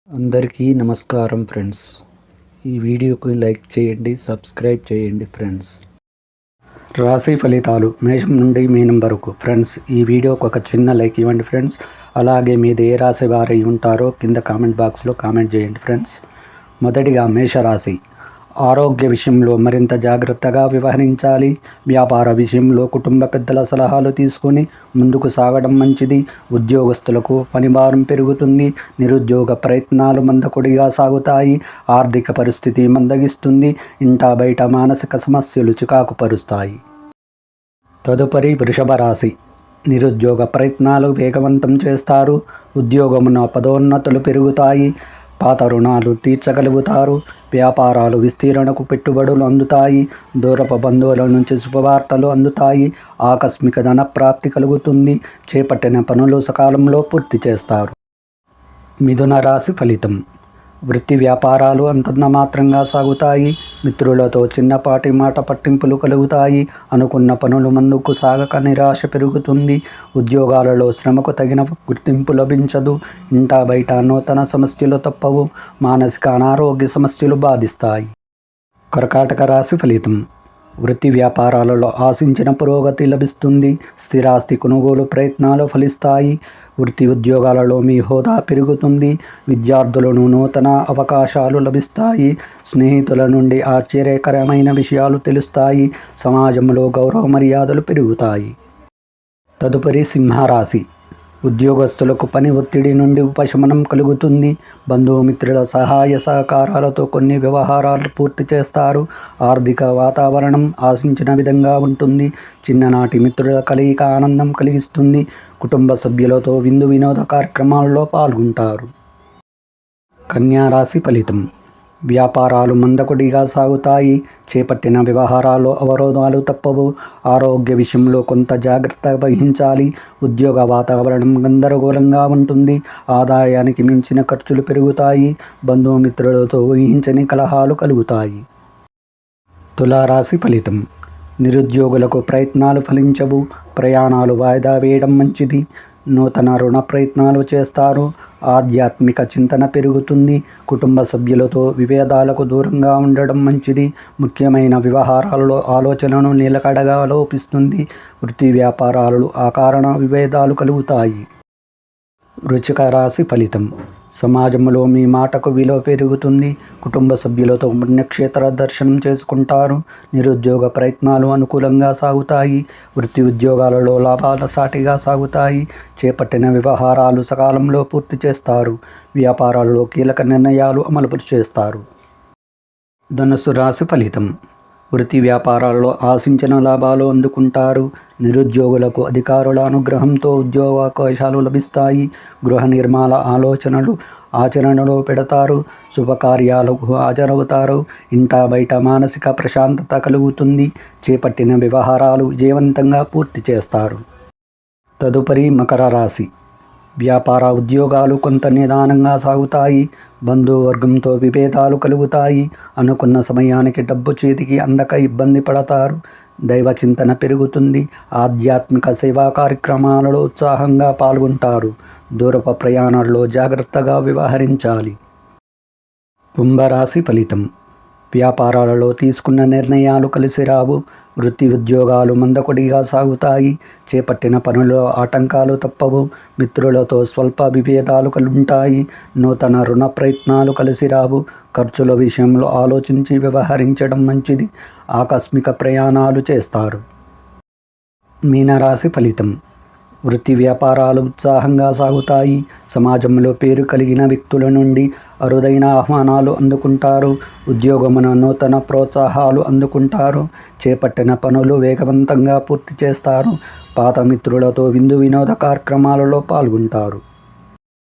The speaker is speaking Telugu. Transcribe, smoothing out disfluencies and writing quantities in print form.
అందరికీ నమస్కారం ఫ్రెండ్స్. ఈ వీడియోకి లైక్ చేయండి, సబ్స్క్రైబ్ చేయండి ఫ్రెండ్స్. రాశి ఫలితాలు మేషం నుండి మీనం వరకు. ఫ్రెండ్స్, ఈ వీడియోకి ఒక చిన్న లైక్ ఇవ్వండి ఫ్రెండ్స్. అలాగే మీది ఏ రాశి వారై ఉంటారో కింద కామెంట్ బాక్స్లో కామెంట్ చేయండి ఫ్రెండ్స్. మొదటిగా మేషరాశి. ఆరోగ్య విషయంలో మరింత జాగ్రత్తగా వ్యవహరించాలి. వ్యాపార విషయంలో కుటుంబ పెద్దల సలహాలు తీసుకొని ముందుకు సాగడం మంచిది. ఉద్యోగస్తులకు పనిభారం పెరుగుతుంది. నిరుద్యోగ ప్రయత్నాలు మందకొడిగా సాగుతాయి. ఆర్థిక పరిస్థితి మందగిస్తుంది. ఇంటా బయట మానసిక సమస్యలు చికాకు పరుస్తాయి. తదుపరి వృషభ రాశి. నిరుద్యోగ ప్రయత్నాలు వేగవంతం చేస్తారు. ఉద్యోగమున పదోన్నతులు పెరుగుతాయి. పాత రుణాలు తీర్చగలుగుతారు. వ్యాపారాలు విస్తీరణకు పెట్టుబడులు అందుతాయి. దూరపు బంధువుల నుంచి శుభవార్తలు అందుతాయి. ఆకస్మిక ధన ప్రాప్తి కలుగుతుంది. చేపట్టిన పనులు సకాలంలో పూర్తి చేస్తారు. మిథున రాశి ఫలితం. వృత్తి వ్యాపారాలు అంతంత మాత్రంగా సాగుతాయి. మిత్రులతో చిన్నపాటి మాట పట్టింపులు కలుగుతాయి. అనుకున్న పనులు ముందుకు సాగక నిరాశ పెరుగుతుంది. ఉద్యోగాలలో శ్రమకు తగిన గుర్తింపు లభించదు. ఇంటా బయట నూతన సమస్యలు తప్పవు. మానసిక అనారోగ్య సమస్యలు బాధిస్తాయి. కర్కాటక రాశి ఫలితం. వృత్తి వ్యాపారాలలో ఆశించిన పురోగతి లభిస్తుంది. స్థిరాస్తి కొనుగోలు ప్రయత్నాలు ఫలిస్తాయి. వృత్తి ఉద్యోగాలలో మీ హోదా పెరుగుతుంది. విద్యార్థులను నూతన అవకాశాలు లభిస్తాయి. స్నేహితుల నుండి ఆశ్చర్యకరమైన విషయాలు తెలుస్తాయి. సమాజంలో గౌరవ మర్యాదలు పెరుగుతాయి. తదుపరి సింహరాశి. ఉద్యోగస్తులకు పని ఒత్తిడి నుండి ఉపశమనం కలుగుతుంది. బంధుమిత్రుల సహాయ సహకారాలతో కొన్ని వ్యవహారాలు పూర్తి చేస్తారు. ఆర్థిక వాతావరణం ఆశించిన విధంగా ఉంటుంది. చిన్ననాటి మిత్రుల కలయిక ఆనందం కలిగిస్తుంది. కుటుంబ సభ్యులతో విందు వినోద కార్యక్రమాల్లో పాల్గొంటారు. కన్యా రాశి ఫలితం. వ్యాపారాలు మందకొడిగా సాగుతాయి. చేపట్టిన వ్యవహారాల్లో అవరోధాలు తప్పవు. ఆరోగ్య విషయంలో కొంత జాగ్రత్త వహించాలి. ఉద్యోగ వాతావరణం గందరగోళంగా ఉంటుంది. ఆదాయానికి మించిన ఖర్చులు పెరుగుతాయి. బంధుమిత్రులతో ఊహించని కలహాలు కలుగుతాయి. తులారాశి ఫలితం. నిరుద్యోగులకు ప్రయత్నాలు ఫలించవు. ప్రయాణాలు వాయిదా వేయడం మంచిది. నూతన రుణ ప్రయత్నాలు చేస్తారు. ఆధ్యాత్మిక చింతన పెరుగుతుంది. కుటుంబ సభ్యులతో విభేదాలకు దూరంగా ఉండడం మంచిది. ముఖ్యమైన వ్యవహారాలలో ఆలోచనను నిలకడగా లోపిస్తుంది. వృత్తి వ్యాపారాలు అకారణ విభేదాలు కలుగుతాయి. వృశ్చిక రాశి ఫలితం. సమాజంలో మీ మాటకు విలువ పెరుగుతుంది. కుటుంబ సభ్యులతో పుణ్యక్షేత్ర దర్శనం చేసుకుంటారు. నిరుద్యోగ ప్రయత్నాలు అనుకూలంగా సాగుతాయి. వృత్తి ఉద్యోగాలలో లాభాల సాటిగా సాగుతాయి. చేపట్టిన వ్యవహారాలు సకాలంలో పూర్తి చేస్తారు. వ్యాపారాల్లో కీలక నిర్ణయాలు అమలు చేస్తారు. ధనుస్సు రాశి ఫలితం. వృత్తి వ్యాపారాల్లో ఆశించిన లాభాలు అందుకుంటారు. నిరుద్యోగులకు అధికారుల అనుగ్రహంతో ఉద్యోగావకాశాలు లభిస్తాయి. గృహ నిర్మాణ ఆలోచనలు ఆచరణలో పెడతారు. శుభకార్యాలకు హాజరవుతారు. ఇంటా బయట మానసిక ప్రశాంతత కలుగుతుంది. చేపట్టిన వ్యవహారాలు విజయవంతంగా పూర్తి చేస్తారు. తదుపరి మకర రాశి. వ్యాపార ఉద్యోగాలు కొంత నిదానంగా సాగుతాయి. బంధువర్గంతో విభేదాలు కలుగుతాయి. అనుకున్న సమయానికి డబ్బు చేతికి అందక ఇబ్బంది పడతారు. దైవ చింతన పెరుగుతుంది. ఆధ్యాత్మిక సేవా కార్యక్రమాలలో ఉత్సాహంగా పాల్గొంటారు. దూరపు ప్రయాణాల్లో జాగ్రత్తగా వ్యవహరించాలి. కుంభరాశి ఫలితం. వ్యాపారాలలో తీసుకున్న నిర్ణయాలు కలిసి రావు. వృత్తి ఉద్యోగాలు మందకొడిగా సాగుతాయి. చేపట్టిన పనుల్లో ఆటంకాలు తప్పవు. మిత్రులతో స్వల్ప విభేదాలు కలుగుతాయి. నూతన రుణ ప్రయత్నాలు కలిసి రావు. ఖర్చుల విషయంలో ఆలోచించి వ్యవహరించడం మంచిది. ఆకస్మిక ప్రయాణాలు చేస్తారు. మీనరాశి ఫలితం. వృత్తి వ్యాపారాలు ఉత్సాహంగా సాగుతాయి. సమాజంలో పేరు కలిగిన వ్యక్తుల నుండి అరుదైన ఆహ్వానాలు అందుకుంటారు. ఉద్యోగమున నూతన ప్రోత్సాహాలు అందుకుంటారు. చేపట్టిన పనులు వేగవంతంగా పూర్తి చేస్తారు. పాత మిత్రులతో విందు వినోద కార్యక్రమాలలో పాల్గొంటారు.